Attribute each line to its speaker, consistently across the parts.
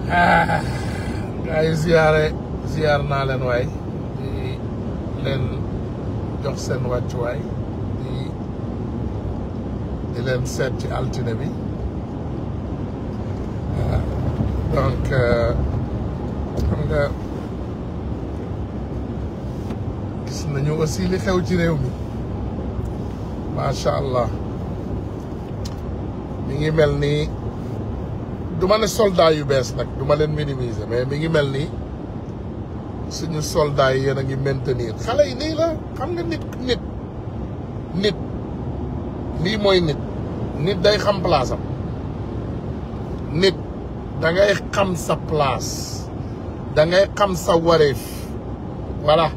Speaker 1: gaa yi ziar naa leen waay di leen jox seen wàccuwaay di leen seet ci altine bi donc xam nga gis nañu aussi li xew ci réew mi macha allah mi ngi mel ni du ma ne soldat yu bees nag du ma leen minimiser mais mi ngi mel ni suñu soldat yi yéen a ngi maintenir xale yi nii la xam nga nit lii mooy nit day xam place am nit da ngay xam sa place da ngay xam sa wareef voilà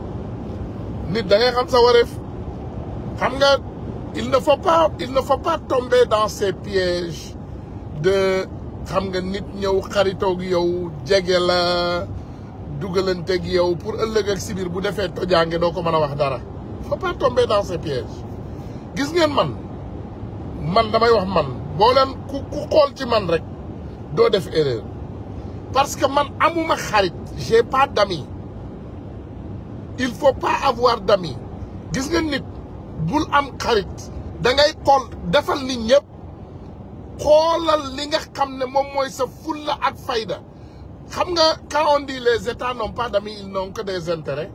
Speaker 1: nit da ngay xam sa wareef xam nga il ne faut pas tomber dans ces pièges de xam nga nit ñëw xaritoog yow jege la dugalanteeg yow pour ëllëg ak sibir bu defee tojaange doo ko mën a wax dara faut pas tomber dans ces pièges gis ngeen man damay wax man boo leen ku xool ci man rek doo def erreur parce que man amuma xarit j'ai pas d'amis il faut pas avoir d'amis gis nga nit bul am xarit da ngay xool defal nit ñëpp xoolal li nga xam ne moom mooy sa fulla ak fayda xam nga quand on dit les états n'ont pas d'amis ils n'ont que des intérêts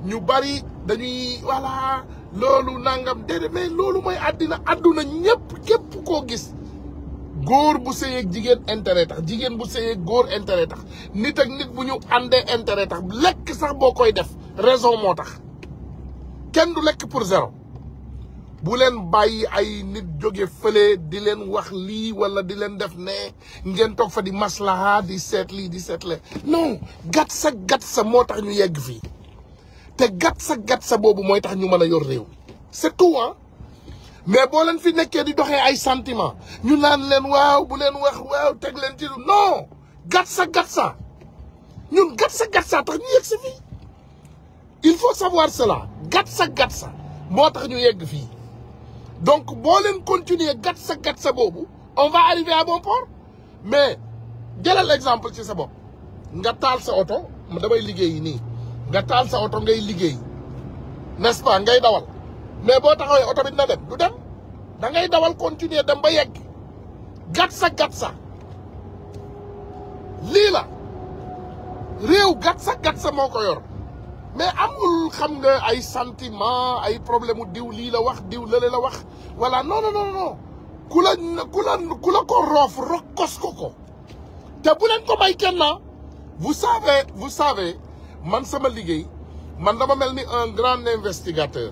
Speaker 1: ñu bari dañuy voilà loolu nangam déedéet mais loolu mooy àdduna ñëpp képp koo gis góor bu sëyeeg jigéen intérêt tax jigéen bu sëyeeg góor intérêt tax nit ak nit bu ñu àndee intérêt tax lekk sax boo koy def raison moo tax kenn du lekk pour zéro bu leen bàyyi ay nit jóge fële di leen wax lii wala di leen def ne ngeen toog fa di maslaha di seet lii di seet le non gat sa moo tax ñu yegg fii te gat sa boobu mooy tax ñu mën a yor réew c'est tout hein mais boo leen fi nekkee di doxee ay sentiment ñu naan leen waaw bu leen wax waaw teg leen ci non gat sa ñun gat sa tax ñu yegg si fii il faut savoir cela gat sa moo tax ñu yegg fii donc boo leen continuer gat sa boobu on va arriver à bon port mais jëlal exemple ci sa bopp nga taal sa oto damay liggéey nii nga taal sa oto ngay liggéey n'est-ce pas ngay dawal mais boo taxawee oto bi dina dem du dem da ngay dawal continuer dem ba yegg gat sa lii la réew gat sa moo ko yor mais amul xam nga ay sentiment ay problème u diw lii la wax diw lële la wax voilà non ku la ko roof rokkos ko te bu leen ko may kenn vous savez man sama liggéey man dama mel ni un grand investigateur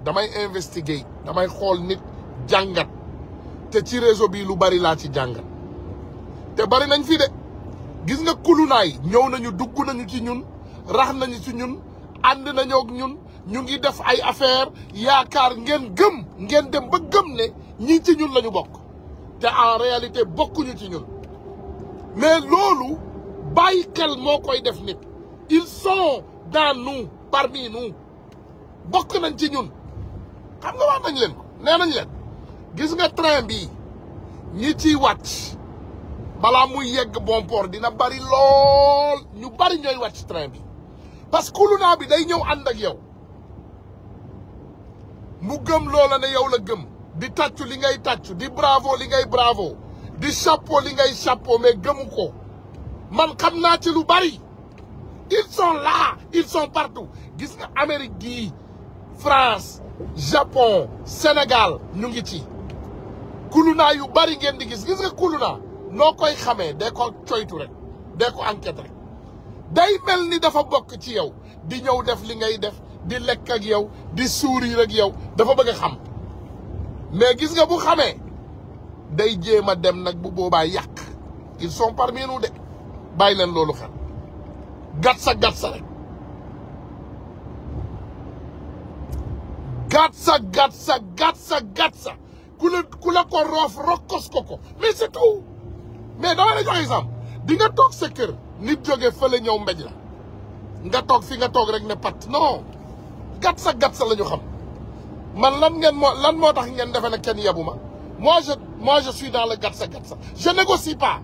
Speaker 1: damay investiguer damay xool nit jàngat te ci réseau bi lu bari laa ci jàngat te bari nañ fi de gis nga kulunaay ñëw nañu dugg nañu ci ñun rax nañu ci ñun ànd nañoo ak ñun ñu ngi def ay affaire yaakaar ngeen dem ba gëm ne ñii ci ñun lañu bokk te en réalité bokkuñu ci ñun mais loolu bàyyi xel moo koy def nit ils sont dans nous parmi nous bokk nañ ci ñun xam nga wax nañ leen ko nee nañ leen gis nga train bi ñi ciy wàcc balaa muy yegg bon port dina bari lool ñu bari ñooy wàcc train bi parce que kulunaa bi day ñëw ànd ak yow mu gëm loola ne yow la gëm di tàccu li ngay tàccu di bravo li ngay bravo di chapeau li ngay chapeau mais gëmu ko man xam naa ci lu bari ils sont là ils sont partout gis nga Amérique gii France Japon Sénégal ñu ngi ci kulunaa yu bari ngeen di gis nga kulunaa noo koy xamee dee ko coytu rek dee ko enquête rek day mel ni dafa bokk ci yow di ñëw def li ngay def di lekk ak yow di sourire ak yow dafa bëgg a xam mais gis nga bu xamee day jéem a dem nag bu boobaa yàq ils sont parmi nous de bàyyi leen loolu xel gat sa rek gat sa ku la ko roof rokkos ko mais c'est tout mais dama la jox exemple di nga toog sa kër nit jóge fële ñëw mbéj la nga toog fi nga toog rek ne pat non gat sa la ñu xam man lan moo tax ngeen defe ne kenn yebu ma moi je suis dans le gat sa je négocie pas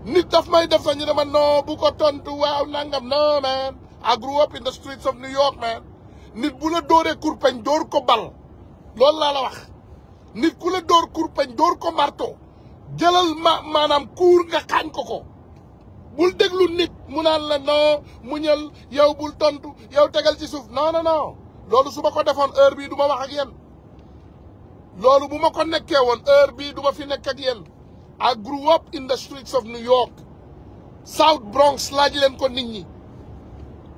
Speaker 1: nit daf may def sax ñu ne ma non bu ko tontu waaw nangam no man I grew up in the streets of New York man nit bu la dóoree kurpeñ dóor ko bal loolu laa la wax nit ku la dóor kurpeñ dóor ko marto jëlal maanaam kuur nga xaañ ko bul déglu nit mu naan la non muñal yow bul tontu yow tegal ci suuf non non non loolu su ma ko defoon heure bii du ma wax ak yéen loolu bu ma ko nekkee woon heure bii du ma fi nekk ak yéen I grew up in the streets of New York South Bronx laaj leen ko nit ñi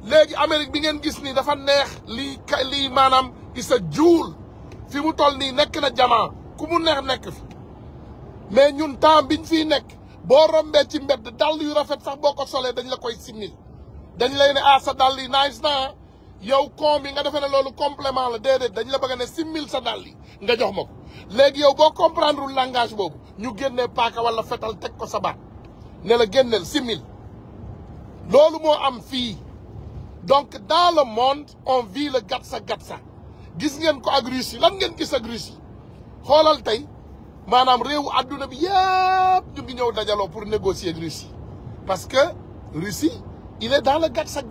Speaker 1: léegi Amérique bi ngeen gis nii dafa neex lii maanaam is a jewel fi mu toll nii nekk na jamaa ku mu neex nekk fi mais ñun temps biñ fiy nekk boo rombee ci mbedd dàll yu rafet sax boo ko solee dañ la koy simmil dañ lay ne sa dàll yi nice na yow koom bi nga defee ne loolu complément la déedéet dañ la bëgg a ne simmil sa dàll yi nga jox ma ko léegi yow boo comprendre langage boobu ñu génnee paaka wala fetal teg ko sa baat ne la génneel simmil loolu moo am fii donc dans le monde on vit le gatsa gis ngeen ko ak Russie lan ngeen gis ak Russie xoolal tey maanaam réewu adduna bi yëpp ñu ngi ñëw dajaloo pour négocier ak Russie parce que Russie il est dans le gatsa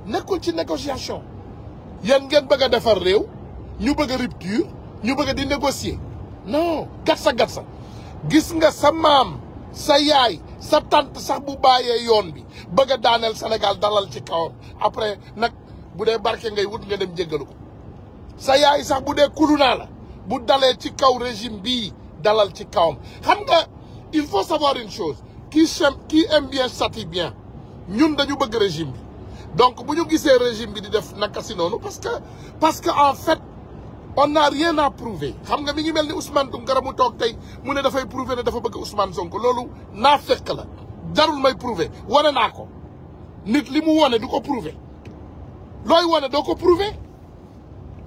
Speaker 1: nekkul ci négociation yéen ngeen bëgg a defar réew ñu bëgg a rupture ñu bëgg a di négocier non gatsa gis nga sa maam sa yaay sa tante sax bu bàyyee yoon bi bëgg a daaneel Sénégal dalal ci kawam après nag bu dee barke ngay wut nga dem jéggalu ko sa yaay sax bu dee kulunaa la bu dalee ci kaw régime bii dalal ci kawam xam nga il faut savoir une chose qui aime bien châtie bien ñun dañu bëgg régime bi donc bu ñu gisee régime bi di def naka si noonu parce que en fait on n'a rien à prouver xam nga mi ngi mel ni Ousmane Tounkara mu toog tey mu ne dafay prouver ne dafa bëgg Ousmane Sonko loolu naa fekk la jarul may prouver wane naa ko nit li mu wane du ko prouver looy wane doo ko prouver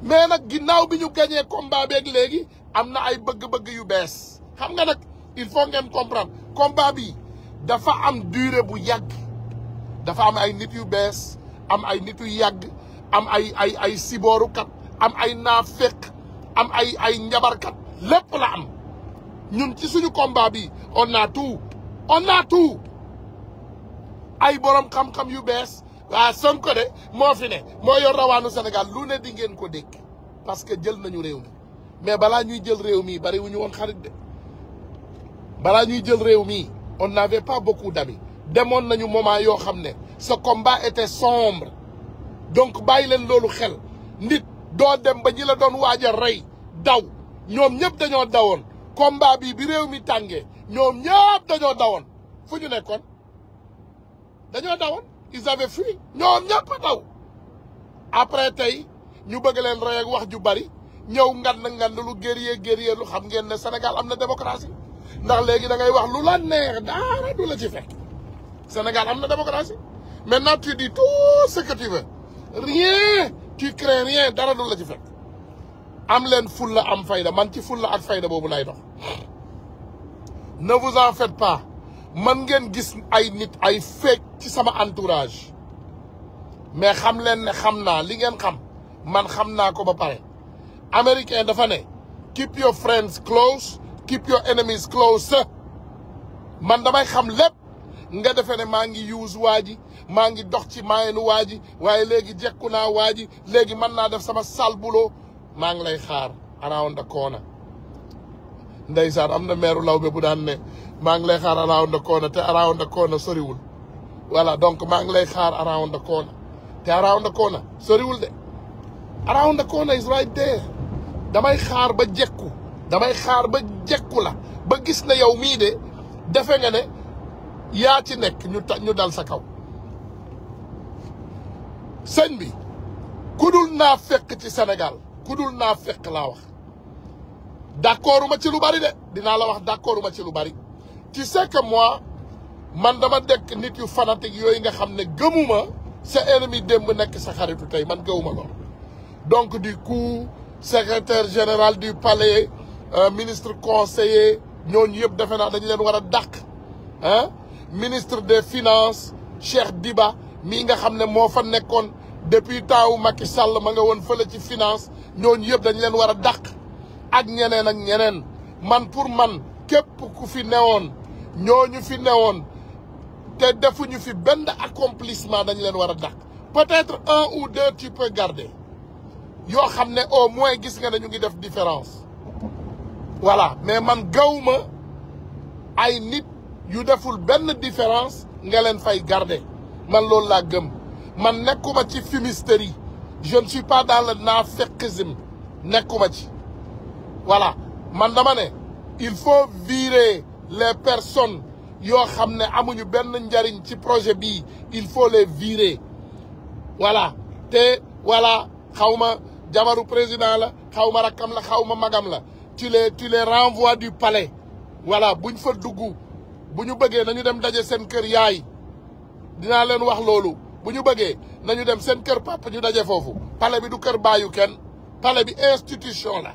Speaker 1: mais nag ginnaaw bi ñu gagné combat beeg léegi am na ay bëgg-bëgg yu bees xam nga nag il faut ngeen comprendre combat bi dafa am durée bu yàgg dafa am ay nit yu bees am ay nit yu yàgg am ay siboorukat am ay naafeq am ay njabarkat lépp la am ñun ci suñu combat bi on a tout ay borom xam-xam yu bees waa Sonko de moo fi ne moo yor rawaanu Sénégal lu ne di ngeen ko dégg parce que jël nañu réew mi mais balaa ñuy jël réew mi bari wu ñu woon xarit de balaa ñuy jël réew mi on n'avait pas beaucoup d'amis demoon nañu moment yoo xam ne ce combat était sombre donc bàyyi leen loolu xel nit doo dem ba ñi la doon waaj a rey daw ñoom ñëpp dañoo dawoon combat bi réew mi tàngee ñoom ñëpp dañoo dawoon fu ñu nekkoon dañoo dawoon ils avaient fui ñoom ñëpp daw après tey ñu bëgg leen rey ak wax ju bari ñëw ngand lu guerrier lu xam ngeen ne Sénégal am na démocratie ndax léegi da ngay wax lu la neex dara du la ci fekk Sénégal am na démocratie maintenant tu dis tout ce que tu veux rien tu crées rien dara du la ci fekk am leen fulla am fayda man ci fulla ak fayda boobu lay dox ne vous en faites pas man ngeen gis ay nit ay fake ci sama entourage mais xam leen ne xam naa li ngeen xam man xam naa ko ba pare américain dafa ne keep your friends close keep your enemies close man damay xam lépp nga defee ne maa ngi use waa ji maa ngi dox ci maayenu waa ji waaye léegi jekku naa waa ji léegi mën naa def sama sale boulot maa ngi lay xaar around the corner ndeysaan am na meeru Lawbe bu daan ne maa ngi lay xaar around the corner te around the corner soriwul voilà donc maa ngi lay xaar around the corner te around the corner soriwul de around the corner is right there damay xaar ba jekku la ba gis na yow mii de defe nga ne yaa ci nekk ñu dal sa kaw sëñ bi ku dul naa fekk ci Sénégal ku dul naa fekk laa wax d'accord uma ci lu bari de dinaa la wax d'accord uma ci lu bari tu sais que moi man dama dekk nit yu fanatique yooyu nga xam ne gëmuma sa ennemi démb nekk sa xaritu tey man gëwuma lool donc du coup secrétaire général du palais ministre conseiller ñooñu yëpp defe naa dañu leen war a dàq ministre des finances Cheikh Diba mii nga xam ne moo fa nekkoon depuis temps wu Macky Sall ma nga woon fële ci finance ñooñu yëpp dañu leen war a dàq ak ñeneen man pour man képp ku fi newoon ñooñu fi newoon te defuñu fi benn accomplissement dañ leen war a dàq peut-être 1 ou 2 tu peux garder yoo xam ne au moins gis nga ne ñu ngi def différence voilà mais man gawma ay nit yu deful benn différence nga leen fay garder man loolu laa gëm man nekkuma ci fumisterie je ne suis pas dans le naaféqisme nekkuma ci voilà man dama ne il faut virer les personnes yoo xam ne amuñu benn njariñ ci projet bii il faut les virer voilà te voilà xawma jabaru président la xawma rakkam la xawma magam la tu les renvoies du palais voilà buñ fa dugg bu ñu bëggee nañu dem daje seen kër yaay dinaa leen wax loolu bu ñu bëggee nañu dem seen kër papa ñu daje foofu palais bi du kër baayu kenn palais bi institution la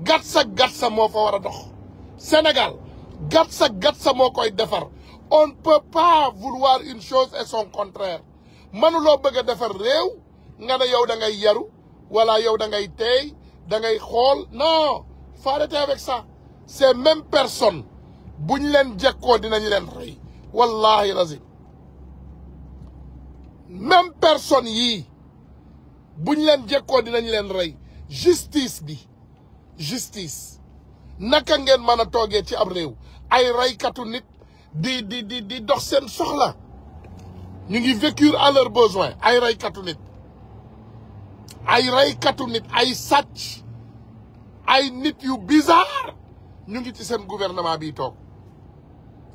Speaker 1: gatsa moo fa war a dox Sénégal gatsa moo koy defar on ne peut pas vouloir une chose et son contraire mënuloo bëgg a defar réew nga ne yow da ngay yaru wala yow da ngay teey da ngay xool non faut arrêter avec ça ces mêmes personnes buñ leen jekkoo dinañ leen rey wallahi lazim même personne yii buñ leen jekkoo dinañ leen rey justice bi justice naka ngeen mën a toogee ci ab réew ay reykatu nit di dox seen soxla ñu ngi vécu à leurs besoins ay reykatu nit ay sàcc ay nit yu bizarre ñu ngi ci seen gouvernement bi toog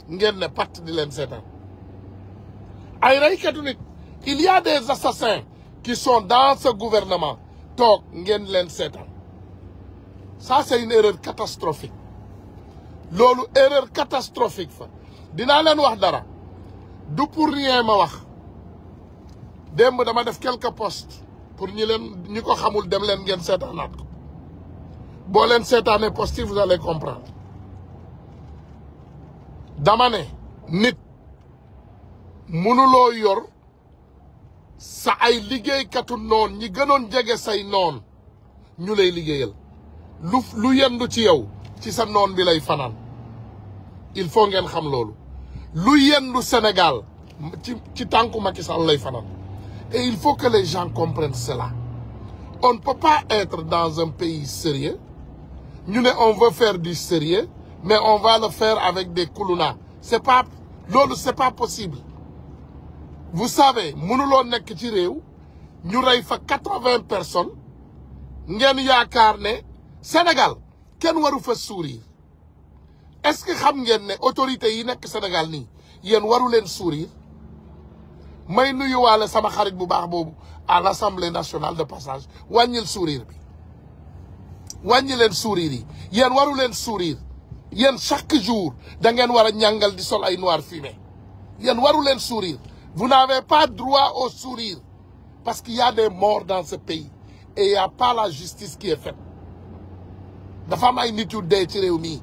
Speaker 1: ngeen ne patt di leen seetaan ay reykatu nit il y a des assassins qui sont dans ce gouvernement toog ngeen leen seetaan ça c'est une erreur catastrophique loolu erreur catastrophique fa dinaa leen wax dara du pour rien ma wax démb dama def quelques posts pour ñi ko xamul dem leen ngeen seetaanaat ko boo leen seetaanee post yi vous allez comprendre dama ne nit mënuloo yor sa ay liggéeykatu noon ñi gënoon jege say noon ñu lay liggéeyal lu yendu ci yow ci sa noon bi lay fanaan il faut ngeen xam loolu lu yendu Sénégal ci tànku Macky Sall lay fanaan et il faut que les gens comprennent cela on ne peut pas être dans un pays sérieux ñu ne on veut faire du sérieux mais on va le faire avec des koulouna c'est pas possible vous savez mënuloo nekk ci réew ñu rey fa 80 personnes ngeen yaakaar ne Sénégal kenn waru fa sourire est-ce que xam ngeen ne autorités yi nekk Sénégal nii yéen waru leen sourire may nuyuwaale sama xarit bu baax boobu à l'Assemblée nationale de passage wàññil sourire bi wàññi leen sourire yi yéen waru leen sourire yéen chaque jour da ngeen war a ñàngal di sol ay noir fumé yéen waru leen sourire vous n'avez pas droit au sourire parce qu'il y a des morts dans ce pays et il y a pas la justice qui est faite dafa am ay nit yu dee ci réew mi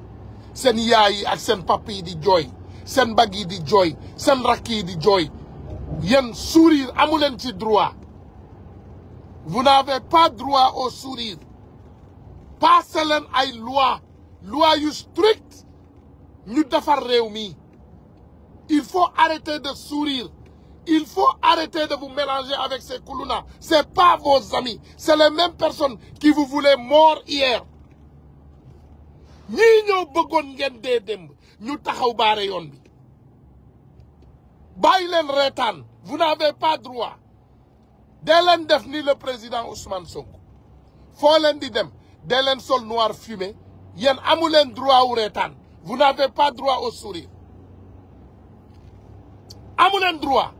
Speaker 1: seen yaay yi ak seen papa yi di jooy seen mbagg yi di jooy seen rakk yi di jooy yéen sourire amu leen ci droit vous n'avez pas droit au sourire passé leen ay loi yu strict ñu defar réew mi il faut arrêter de sourire il faut arrêter de vous mélanger avec ces koulouna c'est pas vos amis c'est les mêmes personnes qui vous voulaient mort hier ñii ñoo bëggoon ngeen dee démb ñu taxaw baare yoon bi bàyyi leen reetaan vous n'avez pas droit dee leen def ni le président Ousmane Sonko foo leen di dem dee leen sol noir fumé yéen amu leen droit wu reetaan vous n'avez pas droit au sourire amu leen droit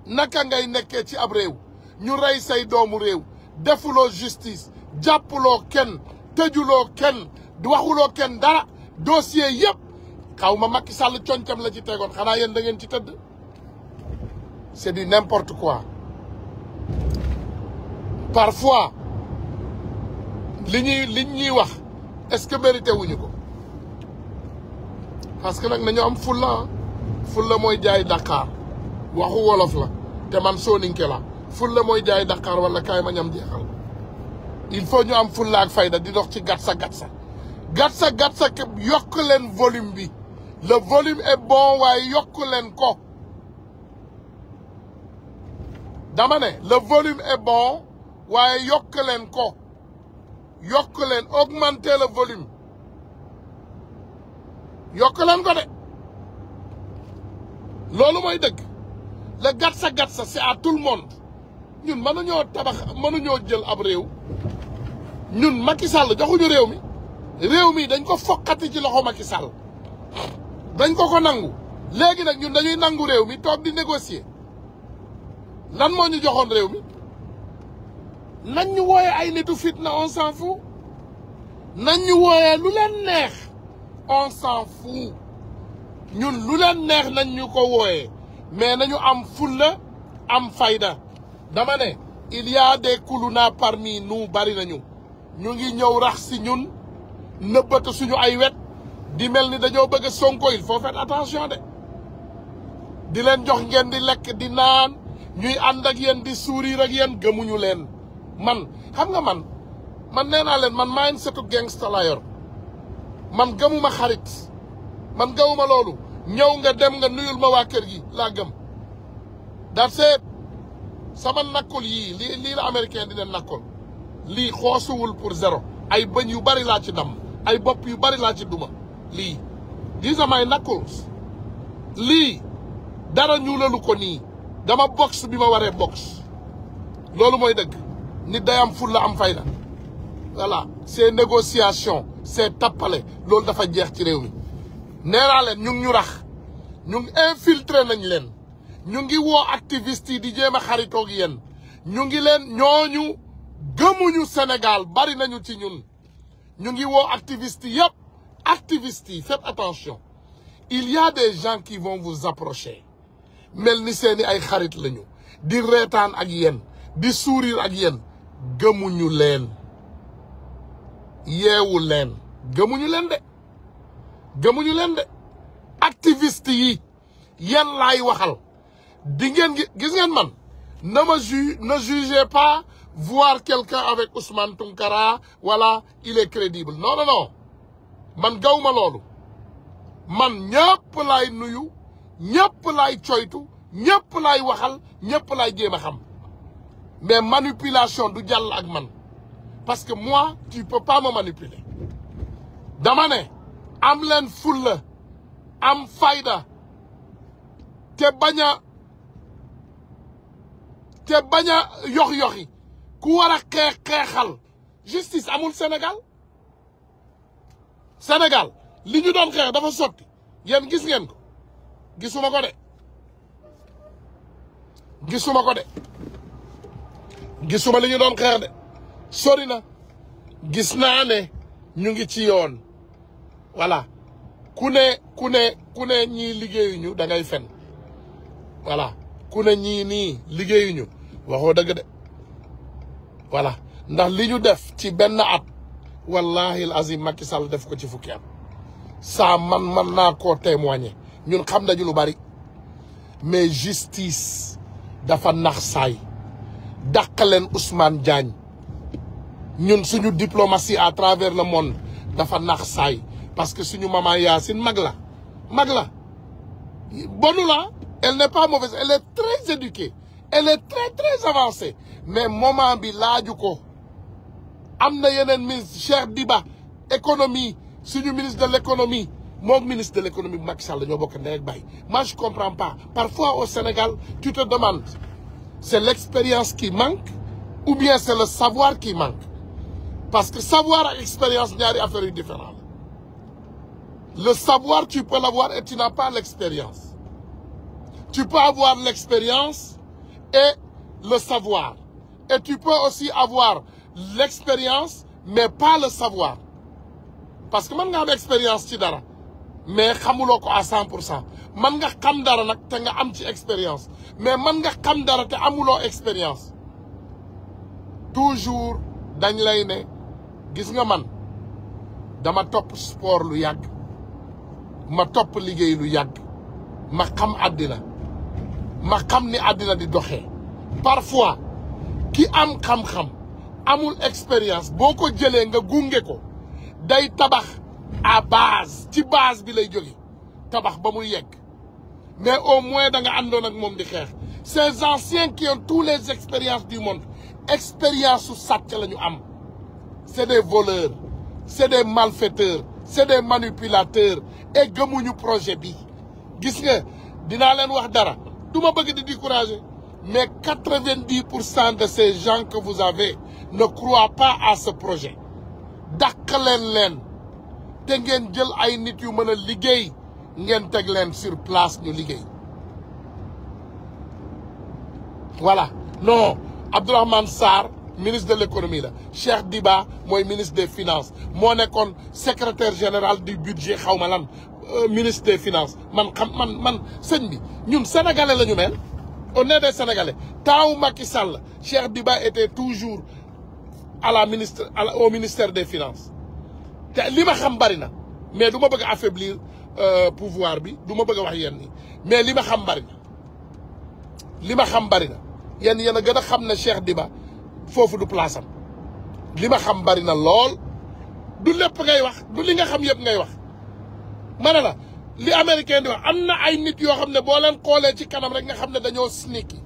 Speaker 1: naka ngay nekkee ci ab réew ñu rey say doomu réew defuloo justice jàppuloo kenn tëjuloo kenn waxuloo kenn dara dossier yëpp xaw ma Macky Sall concam la ci tegoon xanaa yéen da ngeen ci tëdd c'est du n'importe quoi parfois li ñuy wax est-ce que mérité wuñu ko parce que nag nañu am fulla mooy jaay Dakar waxu wolof la te man sooninke la fulla mooy jaay Dakar wala kaay ma ñam jeexal il faut ñu am fulla ak fayda di dox ci gatsa yokk leen volume bi le volume est bon waaye yokk leen ko dama ne le volume est bon waaye yokk leen ko yokk leen augmenter le volume yokk leen ko de loolu mooy dëgg le gatsa c'est à tout le monde ñun mënuñoo tabax mënuñoo jël ab réew ñun Macky Sall joxuñu réew mi dañ ko foqati ci loxo Macky Sall dañ ko nangu léegi nag ñun dañuy nangu réew mi toog di négocier lan moo ñu joxoon réew mi nañ ñu wooyee ay nitu fitna on s'en fout nañ ñu wooyee lu leen neex on s'en fout ñun lu leen neex nañ ñu ko wooyee mais nañu am fulla am fayda dama ne il y a des kuluna parmi nous bari nañu ñu ngi ñëw rax si ñun nëbbatu suñu ay wet di mel ni dañoo bëgg Sonko il faut faire attention de di leen jox ngeen di lekk di naan ñuy ànd ak yéen di sourire ak yéen gëmuñu leen man xam nga man nee naa leen man maa ngi setu gangsta la yor man gëmuma xarit man gëmuma loolu ñëw nga dem nga nuyul ma waa kër gi laa gëm that's it sama nakkul yii lii la américain di leen nakkul lii xoosuwul pour zéro ay bëñ yu bari laa ci damm ay bopp yu bari laa ci duma lii these are my knuckles lii dara ñuulalu ko nii dama box bi ma waree box loolu mooy dëgg nit day am fulla am fayda voilà ces négociations ces tappale loolu dafa jeex ci réew mi nee naa leen ñu ngi ñu rax ñu ngi infiltré nañ leen ñu ngi woo activistes yi di jéem a xaritoog yéen ñu ngi leen ñooñu gëmuñu Sénégal bari nañu ci ñun ñu ngi woo activistes yëpp activistes yi faites attention il y a des gens qui vont vous approcher mel ni seeni ay xarit lañu di reetaan ak yéen di sourire ak yéen gëmuñu leen yeewu leen gëmuñu leen de activiste yi yéen laay waxal di ngeen gis ngeen man ne jugez pas voir quelqu'un avec Ousmane Tounkara voilà il est crédible non man gawma loolu man ñëpp laay nuyu ñëpp laay coytu ñëpp laay waxal ñëpp laay jéem a xam mais manipulation du jàll ak man parce que moi tu peux pas me manipuler dama ne am leen fulla am fayda te bañ a yox-yoxi ku war a xeexal justice amul Sénégal li ñu doon xeex dafa sotti yéen gis ngeen ko gisuma ko de gisuma li ñu doon xeex de sori na gis naa ne ñu ngi ci yoon voilà ku ne ñii liggéeyuñu da ngay fen voilà ku ne ñii nii liggéeyuñu waxoo dëgg de voilà ndax li ñu def ci benn at wallahi al azim Macky Sall def ko ci fukki at saa man naa koo témoigner ñun xam nañu lu bari mais justice dafa nax saay dàq leen Ousmane Diagne ñun suñu diplomatie à travers le monde dafa nax saay parce que suñu maman Yacine mag la bonu la elle n'est pas mauvaise elle est très éduquée elle est très avancée mais moment bi laaju ko am na yeneen ministre Cheikh Diba économie suñu ministre de l'économie moom ministre de l'économie bu Macky Sall ñoo bokk ndey ak baay moi je comprends pas parfois au Sénégal tu te demandes c'est l'expérience qui manque ou bien c'est le savoir qui manque parce que savoir ak expérience ñaari affaires yu différentes le savoir tu peux l'avoir et tu n'as pas l'expérience tu peux avoir l'expérience et le savoir et tu peux aussi avoir l'expérience mais pas le savoir parce que mën nga am expérience ci dara mais xamuloo ko à 100% mën nga xam dara nag te nga am ci expérience mais mën nga xam dara te amuloo expérience toujours dañ lay ne gis nga man dama topp sport lu yàgg ma topp liggéey lu yàgg ma xam àddina ma xam ni àddina di doxee parfois ki am xam-xam amul expérience boo ko jëlee nga gunge ko day tabax à base ci base bi lay jóge tabax ba muy yegg mais au moins da nga àndoon ak moom di xeex. Ces anciens qui ont toutes les expériences du monde expérience su sàcc la ñu am. C'est des voleurs c'est des malfaiteurs c'est des manipulateurs et gëmuñu projet bi. Gis nga dinaa leen wax dara du ma bëgg di décourager mais 90% de ces gens que vous avez ne croient pas à ce projet. dàq leen te ngeen jël ay nit yu mën a liggéey ngeen teg leen sur place ñu liggéey. voilà non Abdourahmane Sarr ministre de l'économie la Cheikh Diba mooy ministre des finances moo nekkoon secrétaire général du budget xaw ma lan ministre des finances man sëñ bi ñun sénégalais la ñu mel on est des sénégalais taawu Macky Sall Cheikh Diba était toujours au ministère des finances te li ma xam bari na mais du ma bëgg a affaiblir pouvoir bi du ma bëgg a wax yenn yi mais li ma xam bari na yéen a gën a xam ne Cheikh Diba foofu du place am li ma xam bari na lool du lépp ngay wax du li nga xam yëpp ngay wax ma ne la li américain di wax am na ay nit yoo xam ne boo leen xoolee ci kanam rek nga xam ne dañoo sneaky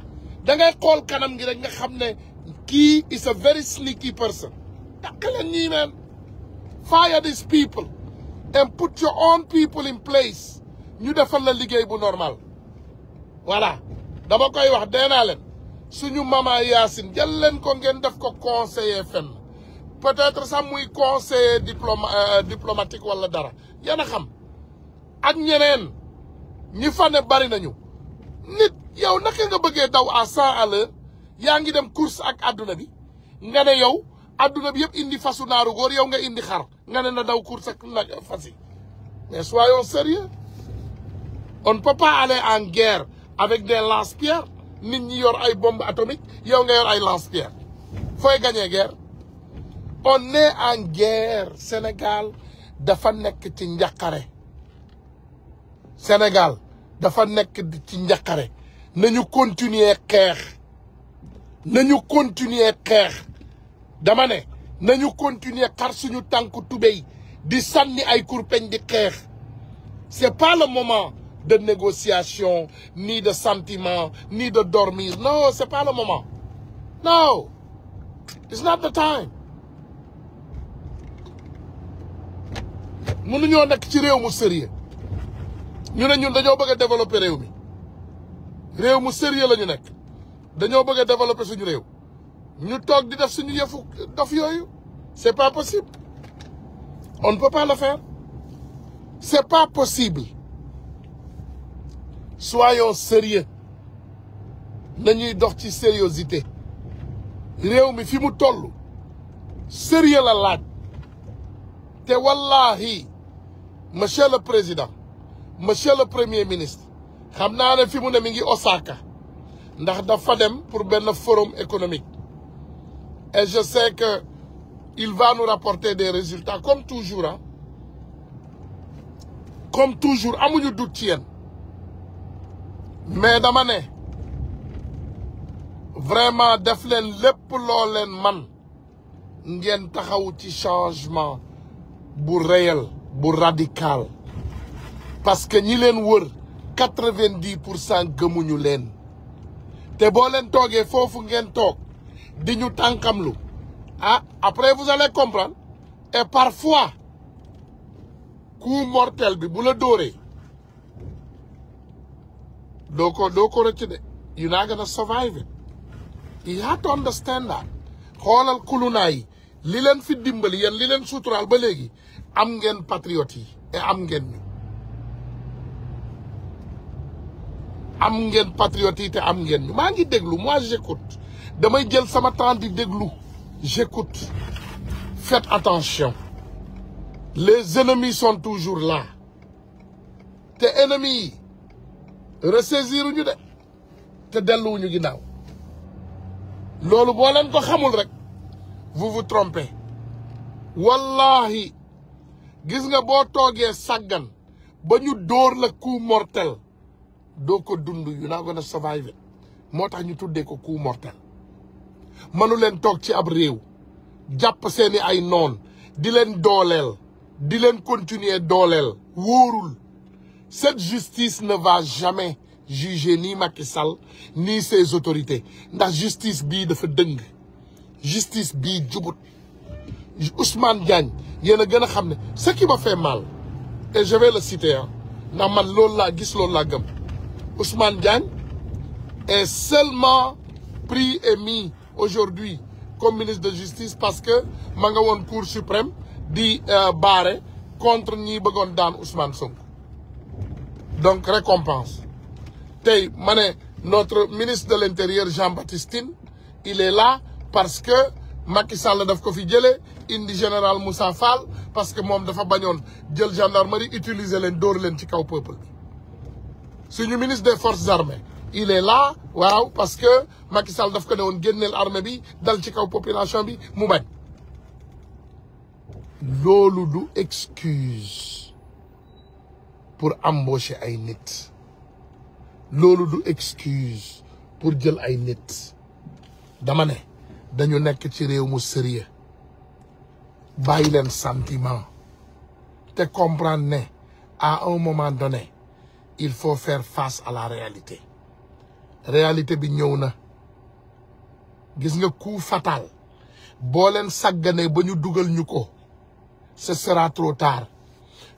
Speaker 1: da ngay xool kanam gi rek nga xam ne kii is a very sneaky person. dàq leen ñii neen fire these people and put your own people in place ñu defal la liggéey bu normal. voilà dama koy wax dee naa leen suñu mama Yacine jël leen ko ngeen def ko conseiller fenn peut-être sax muy conseiller diplomatique wala dara yéen a xam ak ñeneen ñi fa ne bari nañu nit yow naka nga bëggee daw à 100 à l'heure yaa ngi dem course ak adduna bi nga ne yow adduna bi yëpp indi fasu naaru góor yow nga indi xar nga ne na daw course ak fas yi mais soyons sérieux on ne peut pas aller en guerre avec des lance-pierres nit ñi yor ay bombes atomiques yow nga yor ay lance-pierres fooy gagner guerre. on est en guerre. Sénégal dafa nekk ci njàqare. Sénégal dafa nekk ci njàqare nañu continuer xeex dama ne nañu continuer xar suñu tànku tubéy di sànni ay kurpeñ di xeex. c'est pas le moment de négociation ni de sentiment ni de dormir non c'est pas le moment no it's not the time. mënuñoo nekk ci réew mu sérieux ñu ne ñun dañoo bëgg a développer réew mi réew mu sérieux la ñu nekk dañoo bëgg a développer suñu réew ñu toog di def suñu yëfu dof yooyu c'est pas possible on ne peut pas le faire c'est pas possible. soyons sérieux nañuy dox ci sérieuxité réew mi fi mu toll sérieux la laaj te wallahi monsieur le président monsieur le premier ministre xam naa ne fi mu ne mi ngi Osaka ndax dafa dem pour benn forum économique et je sais que il va nous rapporter des résultats comme toujours ah comme toujours amuñu doute ci yéen mais dama ne vraiment def leen lépp loo leen man ngeen taxaw ci changement bu réel bu radical parce que ñi leen wër 90% gëmuñu leen te boo leen toogee foofu ngeen toog di ñu tànkamlu ah après vous allez comprendre et parfois coup mortel bi bu la dóoree doo ko rëcc de you're not gonna survive it. You have to understand that. xoolal kulunaa yi li leen fi dimbali yéen li leen suturaal ba léegi am ngeen patriotes yi et am ngeen ñu am ngeen patriotes yi te am ngeen ñu maa ngi déglu moi j'écoute damay jël sama temps di déglu j'écoute faites attention les ennemis sont toujours là te ennemis yi ressaisiruñu de te delluwuñu ginnaaw loolu boo leen ko xamul rek vous vous trompez wallahi gis nga boo toogee sàggan ba ñu dóor la coup mortel doo ko dund yu naa gën a survive moo tax ñu tuddee ko coup mortel mënu leen toog ci ab réew jàpp seeni ay noon di leen dooleel di leen continuer dooleel wóorul Cette justice ne va jamais juger ni Macky Sall ni ses autorités ndax justice bii dafa dëng justice bii jubut Ousmane Diagne yéen a gën a xam ne ce qui m'a fait mal et je vais le citer ndax man loolu laa gis loolu laa gëm Ousmane Diagne est seulement pris et mis aujourd'hui comme ministre de justice parce que ma nga woon cour suprême di barrer contre ñi bëggoon daan Ousmane Sonko donc récompense tey ma ne notre ministre de l'intérieur Jean-Baptiste Tine il est là parce que Macky Sall daf ko fi jëlee indi général Moussa Fall parce que moom dafa bañoon jël gendarmerie utiliser leen dóor leen ci kaw peuple bi suñu ministre des forces armées il est là waaw parce que Macky Sall daf ko ne woon génneel armée bi dal ci kaw population bi mu bañ loolu du excuse pour embaucher ay nit loolu du excuse pour jël ay nit dama ne dañu nekk ci réew mu sérieux bàyyi leen sentiment te comprendre ne à un moment donné il faut faire face à la réalité réalité bi ñëw na gis nga coup fatal boo leen sàggane ba ñu dugal ñu ko ce sera trop tard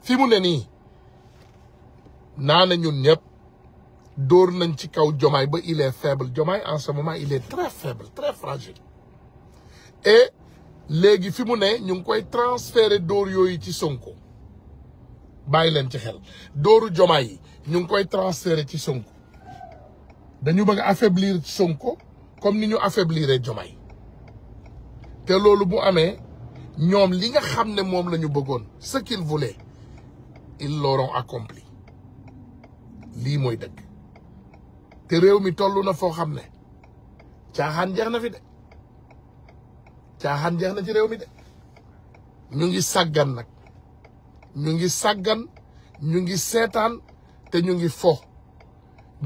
Speaker 1: fi mu ne nii naa na ñun ñëpp dóor nañ ci kaw Diomaye ba il est faible Diomaye en ce moment il est très faible très fragile et léegi fi mu ne ñu ngi koy transférer dóor yooyu ci Sonko bàyyi leen ci xel dóoru Diomaye yi ñu ngi koy transférer ci Sonko dañu bëgg affaiblir Sonko comme ni ñu affaibliré Diomaye te loolu bu amee ñoom li nga xam ne moom la ñu bëggoon ce qu'ils voulaient ils l'auront accompli lii mooy dëgg te réew mi toll na foo xam ne caaxaan jeex na fi de caaxaan jeex na ci réew mi de ñu ngi sàggan nag ñu ngi sàggan ñu ngi seetaan te ñu ngi fo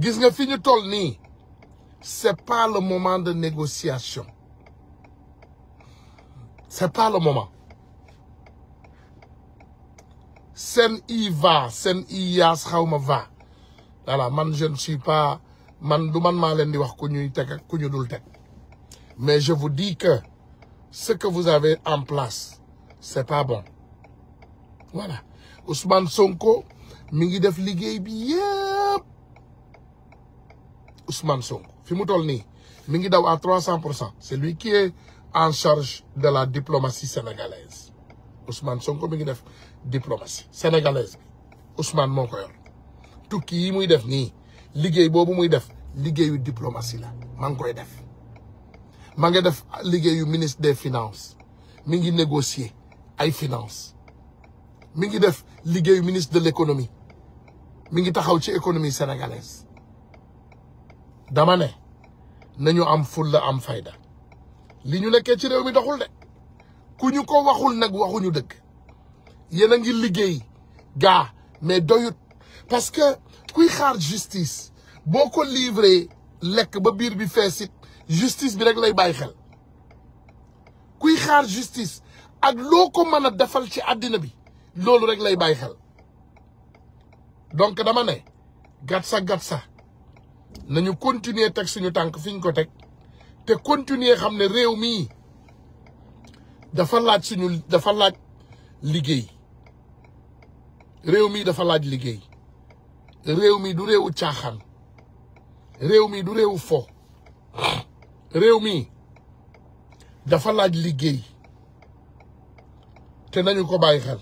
Speaker 1: gis nga fi ñu toll nii c'est pas le moment de négociation c'est pas le moment seen i va seen i yaas xawma va voilà man je ne suis pas man du man maa leen di wax ku ñuy teg ak ku ñu dul teg mais je vous dis que ce que vous avez en place c'est pas bon voilà Ousmane Sonko mi ngi def liggéey bi yëpp Ousmane Sonko fi mu toll nii mi ngi daw à 300%. C'est lui qui est en charge de la diplomatie sénégalaise Ousmane Sonko mi ngi def diplomatie sénégalaise bi Ousmane moo ko yor tukki yi muy def nii liggéey boobu muy def liggéeyu diplomatie la maa ngi koy def maa ngi def liggéeyu ministre des finances mi ngi négocier ay finances mi ngi def liggéeyu ministre de l'économie mi ngi taxaw ci économie sénégalaise dama ne nañu am fulla am fayda li ñu nekkee ci réew mi doxul de ku ñu ko waxul nag waxuñu dëgg yéen a ngi liggéey gaa mais doyut parce que kuy xaar justice boo ko livré lekk ba biir bi feesit justice bi rek lay bàyyi xel kuy xaar justice ak loo ko mën a defal ci àddina bi loolu rek lay bàyyi xel donc dama ne gatsa nañu continuer teg suñu tànk fi ñu ko teg te continuer xam ne réew mii dafa laaj liggéey réew mii dafa laaj liggéey réew mi du réewu caaxaan réew mi du réewu fo réew mi dafa laaj liggéey te nañu ko bàyyi xel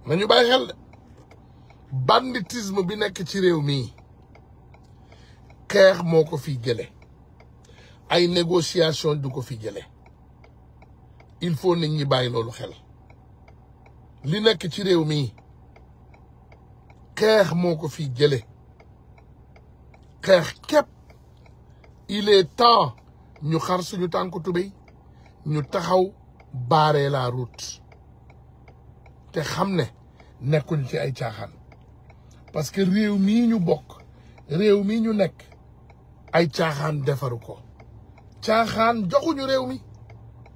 Speaker 1: nañu bàyyi xel de banditisme bi nekk ci réew mi xeex moo ko fi jële ay négociation du ko fi jële il faut nit ñi bàyyi loolu xel li nekk ci réew mi xeex moo ko fi jële xeex képp il est temps ñu xar suñu tànku tubéy ñu taxaw barrer la route te xam ne nekkuñ ci ay caaxaan parce que réew mii ñu bokk réew mi ñu nekk ay caaxaan defaru ko caaxaan joxuñu réew mi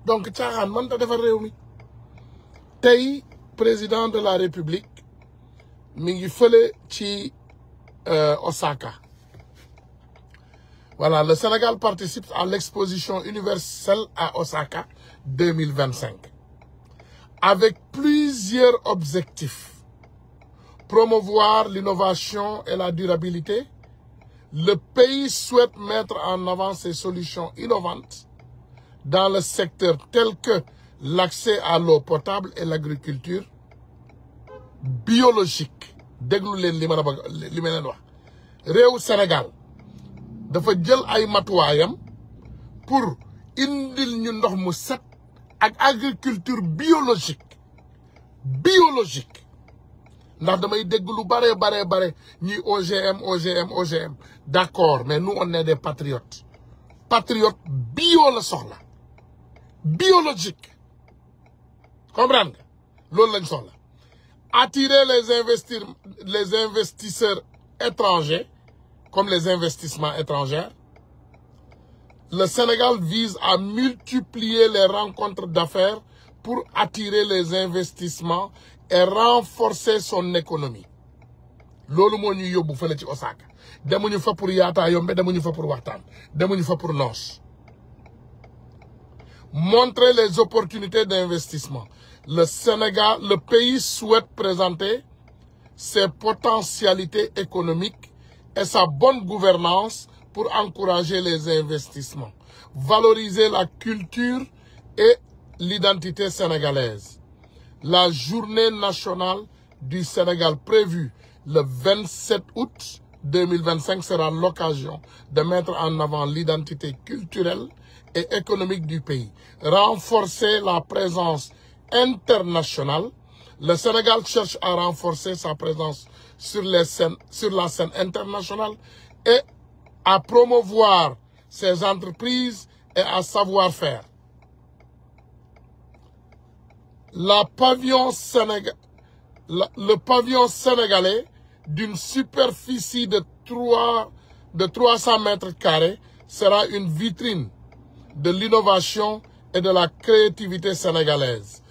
Speaker 1: donc caaxaan mënta defar réew mi tey président de la république mi ngi fële ci Osaka. Voilà, le Sénégal participe à l'exposition universelle à Osaka 2025 avec plusieurs objectifs. Promouvoir l'innovation et la durabilité. Le pays souhaite mettre en avant ses solutions innovantes dans le secteur tel que l'accès à l'eau potable et l'agriculture biologique. Déglu leen li ma leen wax réew Sénégal dafa jël ay matuwaayam pour indil ñu ndox mu set ak agriculture biologique ndax damay dégg lu bare ñi OGM d'accord mais nous on est des patriotes bio la soxla biologique comprendre nga loolu lañ soxla attirer les investisseurs étrangers comme les investissements étrangers. Le Sénégal vise à multiplier les rencontres d'affaires pour attirer les investissements et renforcer son économie. Loolu moo ñuy yóbbu fële ci Osaka demuñu fa pour yaataa yombe demuñu fa pour waxtaan demuñu fa pour noos. Montrer les opportunités d'investissement. Le pays souhaite présenter ses potentialités économiques et sa bonne gouvernance pour encourager les investissements, valoriser la culture et l'identité sénégalaise. La journée nationale du Sénégal prévue le 27 août 2025 sera l'occasion de mettre en avant l'identité culturelle et économique du pays. Renforcer la présence internationale. Le Sénégal cherche à renforcer sa présence sur la scène internationale et à promouvoir ses entreprises et à savoir-faire. Le pavillon sénégalais d'une superficie de 300 mètres carrés sera une vitrine de l'innovation et de la créativité sénégalaise.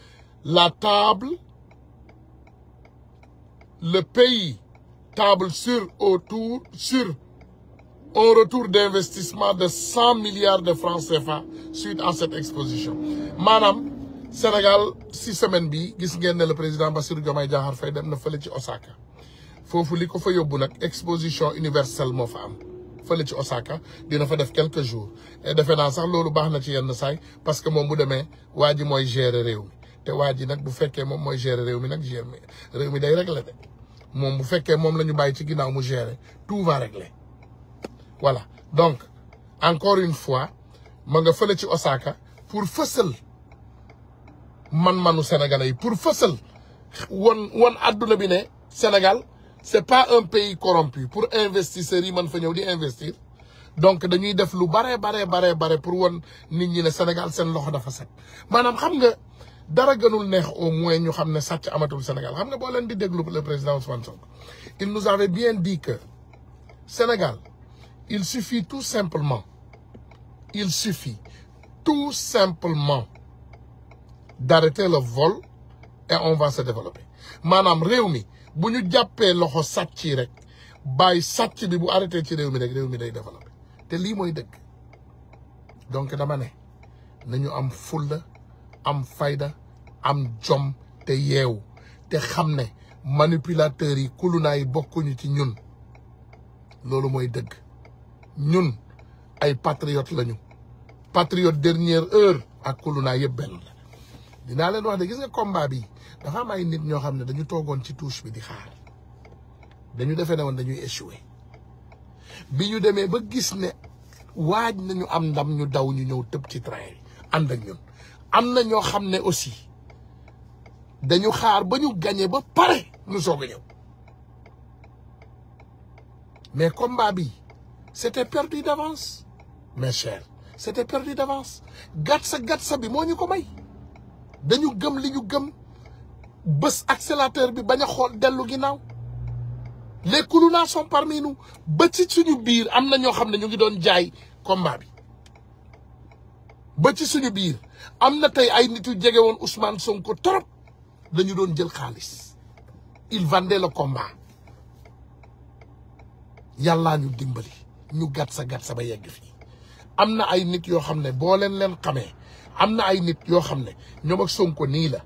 Speaker 1: Le pays table sur un retour d'investissement de 100 milliards de francs CFA suite à cette exposition. Maanaam Sénégal 6 semaines bi gis ngeen ne le président Bassirou Diomaye Diakhar Faye dem na fële ci Osaka foofu li ko fa yóbbu nag exposition universelle moo fa am fële ci Osaka dina fa def quelques jours et defe naa sax loolu baax na ci yenn saay parce que moom bu demee waa ji mooy gérer réew mi te waa ji nag bu fekkee moom mooy gérer réew mi nag réew mi day régler de moom bu fekkee moom la ñu bàyyi ci ginnaaw mu gérer tout va régler voilà donc encore une fois ma nga fële ci Osaka pour fësal man-manu sénégalais yi pour fësal won adduna bi ne Sénégal c'est pas un pays corrompu pour investisseurs yi mën fa ñëw di investir donc dañuy def lu bare pour won nit ñi ne Sénégal seen loxo dafa set maanaam xam nga dara gënul neex au moins ñu xam ne sàcc amatul Sénégal xam nga boo leen di déglu le président Ousmane Sonko il nous avait bien dit que Sénégal il suffit tout simplement d'arrêter le vol et on va se développer maanaam réew mi bu ñu jàppee loxo sàcc yi rek bàyyi sàcc bi bu arrêté ci réew mi rek réew mi day développer te lii mooy dëgg donc dama ne nañu am fulla am fayda am jom te yeewu te xam ne manipulateurs yi kulunaa yi bokkuñu ci ñun loolu mooy dëgg ñun ay patriotes lañu patriote dernière heure ak kulunaa yëpp benn la dinaa leen wax de gis nga combat bi dafa am ay nit ñoo xam ne dañu toogoon ci touche bi di xaar dañu defee ne woon dañuy échoué bi ñu demee ba gis ne waaj nañu am ndam ñu daw ñu ñëw tëb ci train yi ànd ak ñun am na ñoo xam ne aussi dañu xaar ba ñu gagné ba pare ñu soog a ñëw mais combat bi c'était perdu d'avance mes chers c'était perdu d'avance gatsa bi moo ñu ko may dañu gëm li ñu gëm bés accélérateur bi bañ a xool dellu ginnaaw les Koulouna sont parmi nous ba ci suñu biir am na ñoo xam ne ñu ngi doon jaay combat bi ba ci suñu biir am na tey ay nit yu jege woon Ousmane Sonko trop dañu doon jël xaalis il vendait le combat yàllaa ñu dimbali ñu gàtt sa ba yegg fii am na ay nit yoo xam ne boo leen xamee am na ay nit yoo xam ne ñoom ak Sonko nii la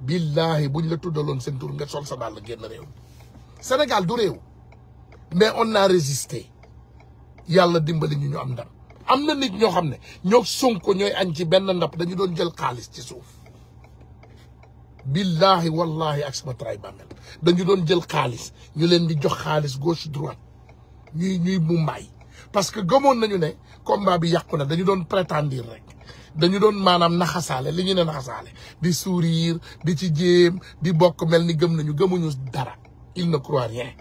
Speaker 1: billahi buñ la tuddaloon seen tur nga sol sa dàll génn réew Sénégal du réew mais on a résisté yàlla dimbali ñu am ndam am na nit ñoo xam ne ñoo Sonko ñooy añ ci benn ndab dañu doon jël xaalis ci suuf billahi wallahi ak sama tray bàmmel dañu doon jël xaalis ñu leen di jox xaalis gauche droite ñuy mumbaay parce que gëmoon nañu ne combat bi yàqu na dañu doon prétendre rek dañu doon maanaam naxasaale li ñu ne naxasaale di sourire di ci jéem di bokk mel ni gëmuñu dara il ne croit rien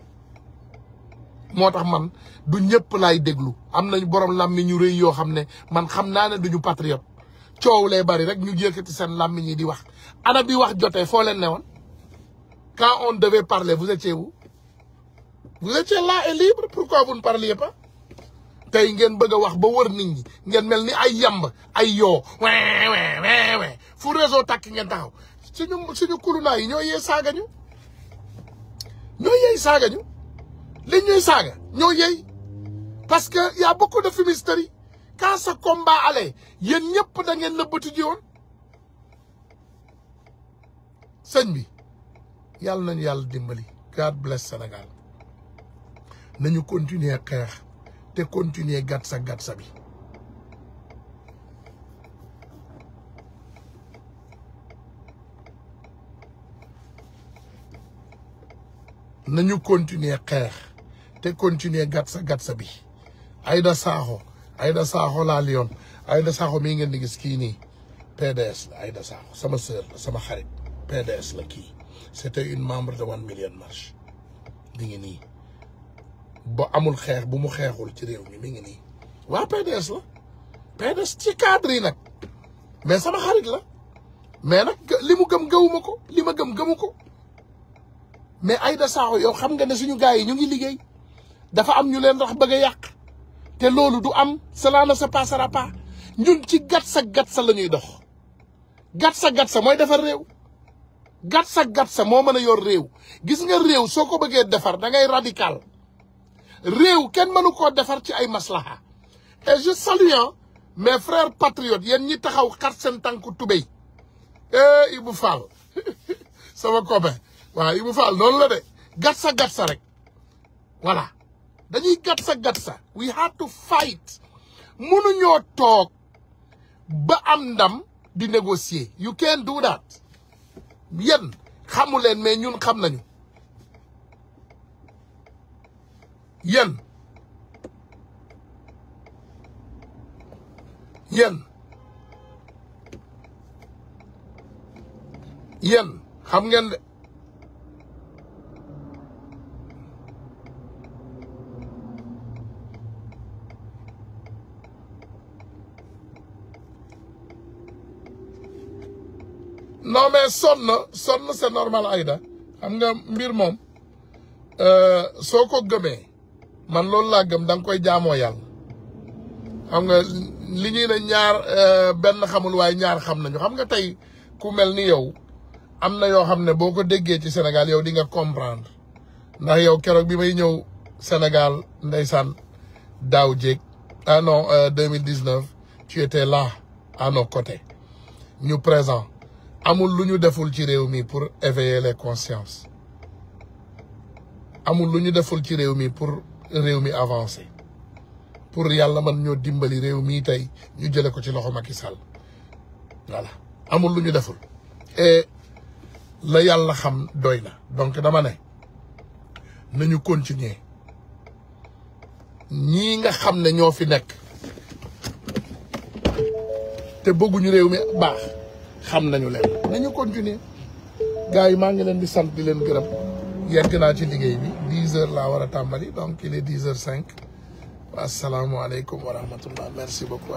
Speaker 1: moo tax man du ñëpp laay déglu am nañu borom làmmiñ ñu rëy yoo xam ne man xam naa ne duñu patriote coow lee bari rek ñu yëkkati seen làmmiñ yi di wax ana bi wax jotee foo leen ne woon quand on devait parler vous étiez où vous étiez là et libre pourquoi vous ne parliez pas tey ngeen bëgg a wax ba wër nit ñi ngeen mel ni ay yamb ay yoo we fu réseau tàkk ngeen taxaw suñu Koulouna yi ñoo yee saaga ñu li ñuy saaga ñoo yey parce que y a beaucoup de fumisterie quand ce combat allait yéen ñëpp da ngeen nëbbatu ji woon sëñ bi yàlla nañu yàlla dimbali God bless Sénégal nañu continuer xeex te continuer gatsa bi nañu continuer xeex te continuer gatsa bi Aïda Sakho laa liyoon Aïda Sakho mii ngeen di gis kii nii PDS la Aïda Sakho sama sœur la sama xarit PDS la kii c'était une membre de 1 Million March mi ngi nii ba amul xeex bu mu xeexul ci réew mi ngi nii waa PDS la PDS ci cadre yi nag mais sama xarit la mais nag li mu gëm gëwuma ko li ma gëmu ko mais Aïda Sakho yow xam nga ne suñu gars yi ñu ngi liggéey dafa am ñu leen rax bëgg a yàq te loolu du am cela ne se passera pas ñun ci gatsa la ñuy dox gatsa mooy defar réew gatsa moo mën a yor réew gis nga réew soo ko bëggee defar da ngay radical réew kenn mënu koo defar ci ay maslaha et je salue mes frères patriotes yéen ñi taxaw xar seen tànku tubéy Ibou Fall sama copain waaw Ibou Fall noonu la de gatsa rek voilà dañuy gatsa we had to fight mënuñoo toog ba am ndam di négocier you can't do that yéen xamu leen mais ñun xam nañu yéen xam ngeen de non mais sonn c'est normal Aïda xam nga mbir moom soo ko gëmee man loolu laa gëm da nga koy jaamoo yàlla xam nga li ñuy ne ñaar benn xamul waaye ñaar xam nañu xam nga tey ku mel ni yow am na yoo xam ne boo ko déggee ci Sénégal yow di nga comprendre ndax yow keroog bi may ñëw Sénégal ndeysaan daaw jéeg ah non 2019 tu étais là à nos côtés ñu présent amul lu ñu deful ci réew mi pour éveiller les consciences amul lu ñu deful ci réew mi pour réew mi avancer pour yàlla man ñoo dimbali réew mi tey ñu jële ko ci loxo Macky Sall voilà amul lu ñu deful et la yàlla xam doy na donc dama ne nañu continuer ñii nga xam ne ñoo fi nekk te bëgguñu réew mi baax xam nañu leen nañu continuer gars yi maa ngi leen di sant di leen gërëm yegg naa ci liggéey bi 10 heures laa war a tàmbali donc il est 10h05 asalaamaaleykum wa rahmatullah merci beaucoup.